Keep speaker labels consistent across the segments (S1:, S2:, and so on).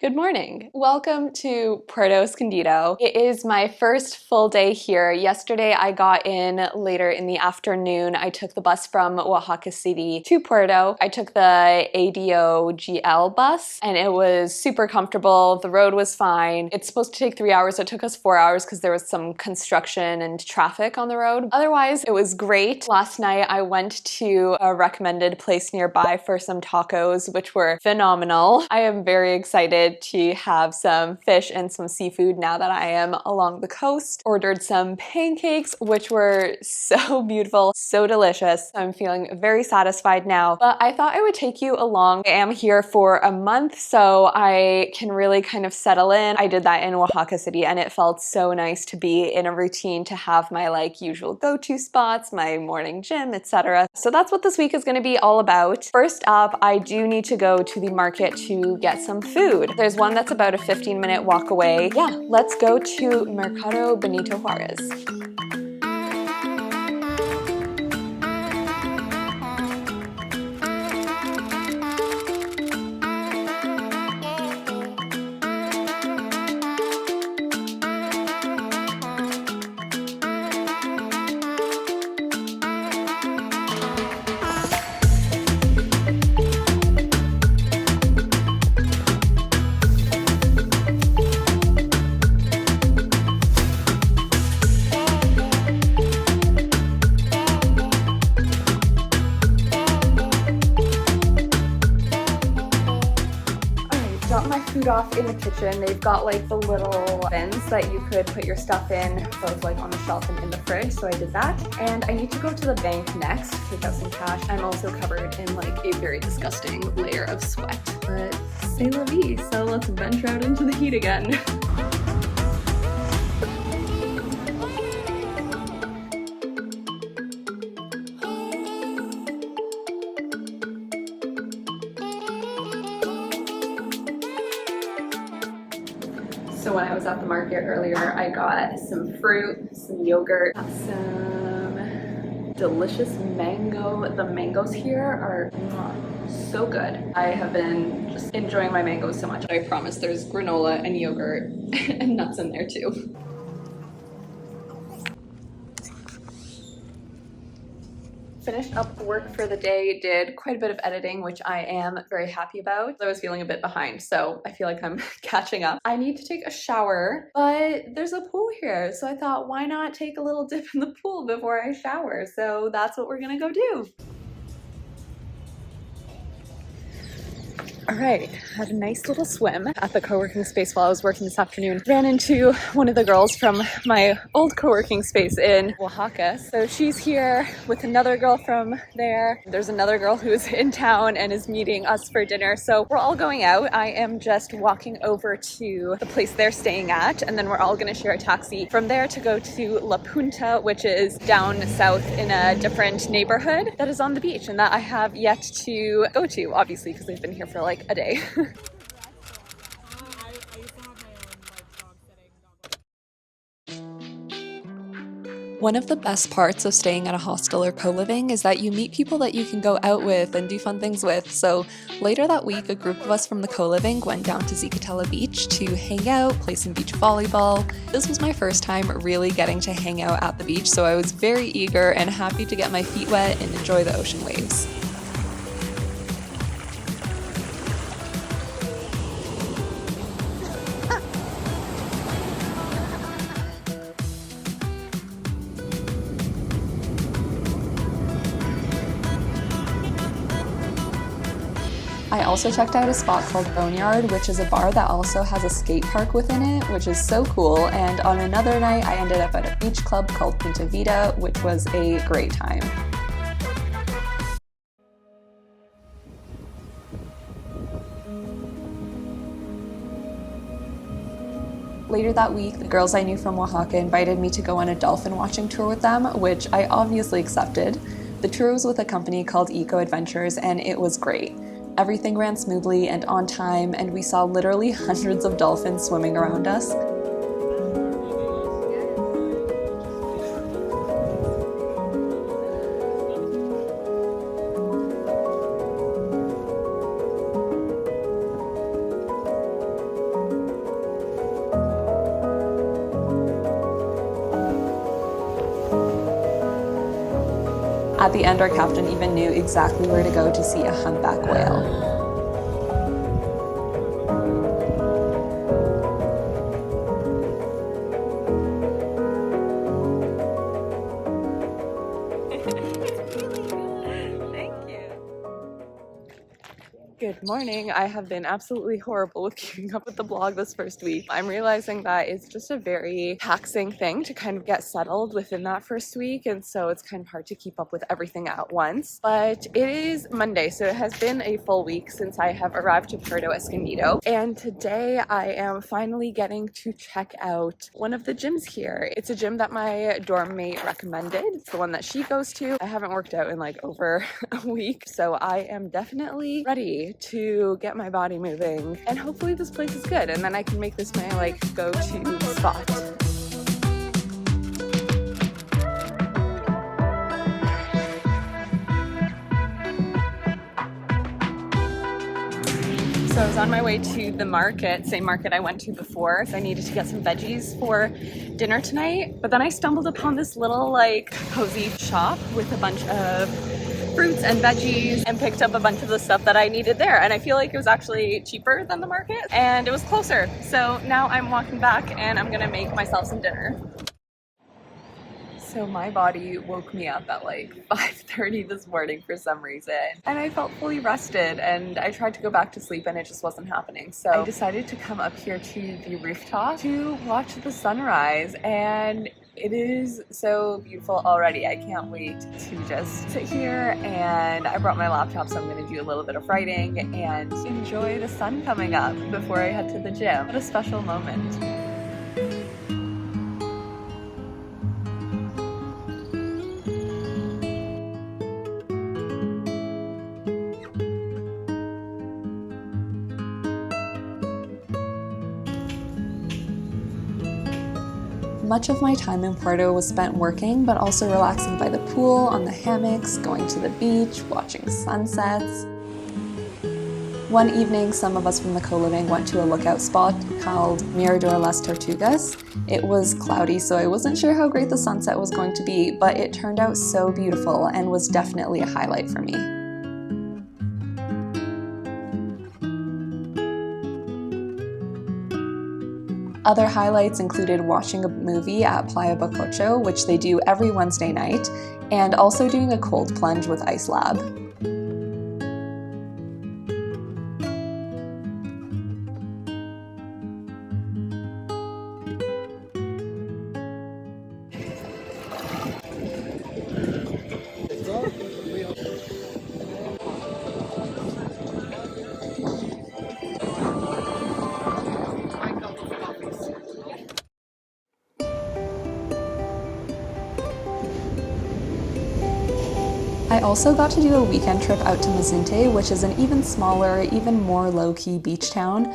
S1: Good morning. Welcome to Puerto Escondido. It is my first full day here. Yesterday I got in later in the afternoon. I took the bus from Oaxaca City to Puerto. I took the ADO GL bus and it was super comfortable. The road was fine. It's supposed to take 3 hours. It took us 4 hours because there was some construction and traffic on the road. Otherwise, it was great. Last night I went to a recommended place nearby for some tacos, which were phenomenal. I am very excited to have some fish and some seafood now that I am along the coast. Ordered some pancakes, which were so beautiful, so delicious. I'm feeling very satisfied now, but I thought I would take you along. I am here for a month, so I can really kind of settle in. I did that in Oaxaca City and it felt so nice to be in a routine, to have my usual go-to spots, my morning gym, etc. So that's what this week is going to be all about. First up, I do need to go to the market to get some food. There's one that's about a 15-minute walk away. Yeah, let's go to Mercado Benito Juarez. Drop my food off in the kitchen. They've got the little bins that you could put your stuff in, both on the shelf and in the fridge, so I did that. And I need to go to the bank next, take out some cash. I'm also covered in a very disgusting layer of sweat, but c'est la vie, so let's venture out into the heat again. So when I was at the market earlier, I got some fruit, some yogurt, some delicious mango. The mangoes here are so good. I have been just enjoying my mangoes so much. I promise there's granola and yogurt and nuts in there too. Finished up work for the day, did quite a bit of editing, which I am very happy about. I was feeling a bit behind, so I feel like I'm catching up. I need to take a shower, but there's a pool here, so I thought, why not take a little dip in the pool before I shower? So that's what we're gonna go do. All right, had a nice little swim at the co-working space while I was working this afternoon. Ran into one of the girls from my old co-working space in Oaxaca. So she's here with another girl from there. There's another girl who's in town and is meeting us for dinner. So we're all going out. I am just walking over to the place they're staying at, and then we're all gonna share a taxi from there to go to La Punta, which is down south in a different neighborhood that is on the beach and that I have yet to go to, obviously, because they've been here for a day. One of the best parts of staying at a hostel or co-living is that you meet people that you can go out with and do fun things with. So later that week, a group of us from the co-living went down to Zicatela Beach to hang out, play some beach volleyball. This was my first time really getting to hang out at the beach, so I was very eager and happy to get my feet wet and enjoy the ocean waves. I also checked out a spot called Boneyard, which is a bar that also has a skate park within it, which is so cool. And on another night, I ended up at a beach club called Punta Vida, which was a great time. Later that week, the girls I knew from Oaxaca invited me to go on a dolphin watching tour with them, which I obviously accepted. The tour was with a company called Eco Adventures, and it was great. Everything ran smoothly and on time, and we saw literally hundreds of dolphins swimming around us. At the end, our captain even knew exactly where to go to see a humpback whale. Good morning. I have been absolutely horrible with keeping up with the blog this first week. I'm realizing that it's just a very taxing thing to kind of get settled within that first week, and so it's kind of hard to keep up with everything at once. But it is Monday, so it has been a full week since I have arrived to Puerto Escondido, and today I am finally getting to check out one of the gyms here. It's a gym that my dorm mate recommended. It's the one that she goes to. I haven't worked out in like over a week, so I am definitely ready to get my body moving, and hopefully this place is good and then I can make this my like go-to spot. So I was on my way to the market, same market I went to before. So I needed to get some veggies for dinner tonight, but then I stumbled upon this little like cozy shop with a bunch of fruits and veggies and picked up a bunch of the stuff that I needed there, and I feel like it was actually cheaper than the market and it was closer. So now I'm walking back and I'm gonna make myself some dinner. So my body woke me up at like 5:30 this morning for some reason, and I felt fully rested, and I tried to go back to sleep and it just wasn't happening. So I decided to come up here to the rooftop to watch the sunrise, and it is so beautiful already. I can't wait to just sit here, and I brought my laptop, so I'm going to do a little bit of writing and enjoy the sun coming up before I head to the gym. What a special moment. Much of my time in Puerto was spent working, but also relaxing by the pool, on the hammocks, going to the beach, watching sunsets. One evening, some of us from the co-living went to a lookout spot called Mirador Las Tortugas. It was cloudy, so I wasn't sure how great the sunset was going to be, but it turned out so beautiful and was definitely a highlight for me. Other highlights included watching a movie at Playa Bacocho, which they do every Wednesday night, and also doing a cold plunge with Ice Lab. I also got to do a weekend trip out to Mazunte, which is an even smaller, even more low-key beach town.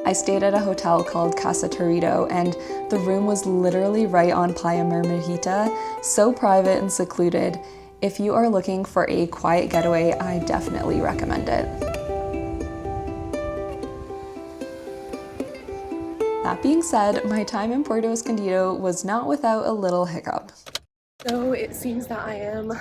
S1: I stayed at a hotel called Casa Torito, and the room was literally right on Playa Mermerita, so private and secluded. If you are looking for a quiet getaway, I definitely recommend it. That being said, my time in Puerto Escondido was not without a little hiccup. So it seems that I am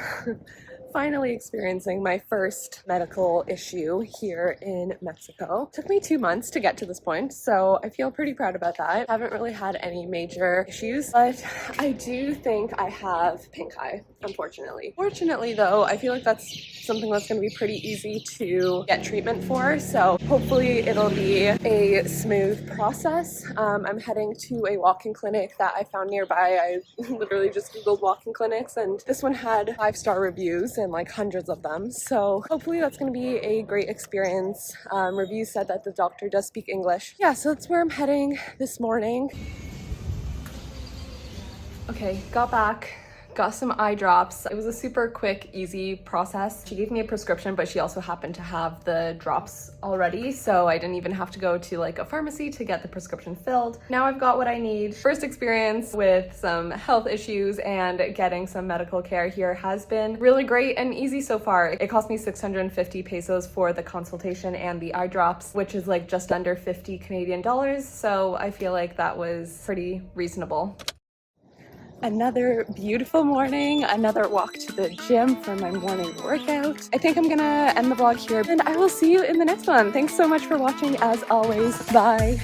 S1: finally experiencing my first medical issue here in Mexico. It took me 2 months to get to this point, so I feel pretty proud about that. I haven't really had any major issues, but I do think I have pink eye, unfortunately. Fortunately though, I feel like that's something that's going to be pretty easy to get treatment for, so hopefully it'll be a smooth process. I'm heading to a walk-in clinic that I found nearby. I literally just googled walk-in clinics, and this one had 5-star reviews and like hundreds of them, so hopefully that's going to be a great experience. Reviews said that the doctor does speak English. Yeah, so that's where I'm heading this morning. Okay, got back. Got some eye drops. It was a super quick, easy process. She gave me a prescription, but she also happened to have the drops already, so I didn't even have to go to like a pharmacy to get the prescription filled. Now I've got what I need. First experience with some health issues and getting some medical care here has been really great and easy so far. It cost me 650 pesos for the consultation and the eye drops, which is like just under 50 Canadian dollars, so I feel like that was pretty reasonable. Another beautiful morning, another walk to the gym for my morning workout. I think I'm gonna end the vlog here and I will see you in the next one. Thanks so much for watching as always. Bye.